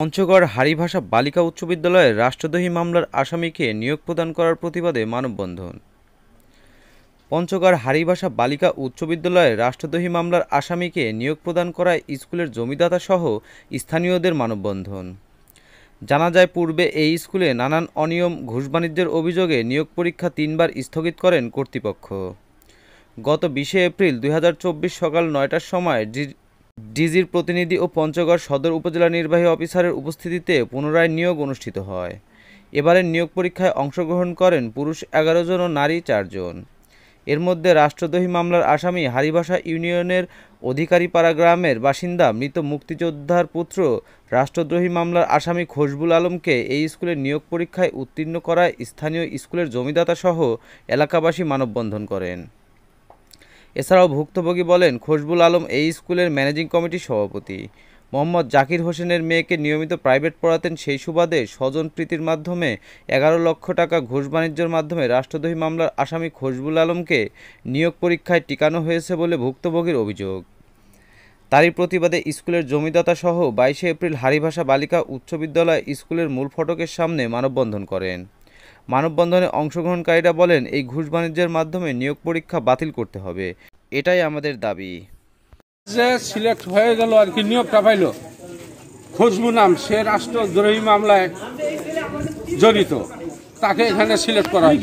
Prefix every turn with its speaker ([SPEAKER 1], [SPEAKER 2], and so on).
[SPEAKER 1] পঞ্চগড় হারিভাষা বালিকা উচ্চ বিদ্যালয়ের রাষ্ট্রদ্রোহী মামলার আসামিকে নিয়োগ প্রদান করার প্রতিবাদে মানববন্ধন। পঞ্চগড় হারিভাষা বালিকা উচ্চ বিদ্যালয়ের রাষ্ট্রদ্রোহী মামলার আসামিকে নিয়োগ প্রদান করায় স্কুলের জমিদাতাসহ স্থানীয়দের মানববন্ধন। জানা যায়, পূর্বে এই স্কুলে নানান অনিয়ম, ঘুষ বাণিজ্যের অভিযোগে নিয়োগ পরীক্ষা ৩ বার স্থগিত করেন কর্তৃপক্ষ। গত ২০শে এপ্রিল ২০২৪ সকাল ৯টার সময় ডিজির প্রতিনিধি ও পঞ্চগড় সদর উপজেলা নির্বাহী অফিসারের উপস্থিতিতে পুনরায় নিয়োগ অনুষ্ঠিত হয়। এবারের নিয়োগ পরীক্ষায় অংশগ্রহণ করেন পুরুষ ১১ জন ও নারী ৪ জন। এর মধ্যে রাষ্ট্রদ্রোহী মামলার আসামি হারিভাষা ইউনিয়নের অধিকারীপাড়া গ্রামের বাসিন্দা মৃত মুক্তিযোদ্ধার পুত্র রাষ্ট্রদ্রোহী মামলার আসামি খোশবুল আলমকে এই স্কুলের নিয়োগ পরীক্ষায় উত্তীর্ণ করায় স্থানীয় স্কুলের জমিদাতাসহ এলাকাবাসী মানববন্ধন করেন। এছাড়াও ভুক্তভোগী বলেন, খোশবুল আলম এই স্কুলের ম্যানেজিং কমিটির সভাপতি। মোহাম্মদ জাকির হোসেনের মেয়েকে নিয়মিত প্রাইভেট পড়াতেন, সেই সুবাদে স্বজনপ্রীতির মাধ্যমে ১১ লক্ষ টাকা ঘুষ বাণিজ্যের মাধ্যমে রাষ্ট্রদ্রোহী মামলার আসামি খোশবুল আলমকে নিয়োগ পরীক্ষায় টিকানো হয়েছে বলে ভুক্তভোগীর অভিযোগ। তারই প্রতিবাদে স্কুলের জমিদাতাসহ ২২শে এপ্রিল হারিভাষা বালিকা উচ্চ বিদ্যালয় স্কুলের মূল ফটকের সামনে মানববন্ধন করেন। মানববন্ধনে অংশগ্রহণকারীরা বলেন, এই ঘুষ বাণিজ্যের মাধ্যমে নিয়োগ পরীক্ষা বাতিল করতে হবে, এটাই আমাদের দাবি।
[SPEAKER 2] যে সিলেক্ট হয়ে গেল আর কি, নিয়োগটা পাইল খুশবু নাম, সে রাষ্ট্রদ্রোহী মামলায় জড়িত, তাকে এখানে সিলেক্ট করা হয়।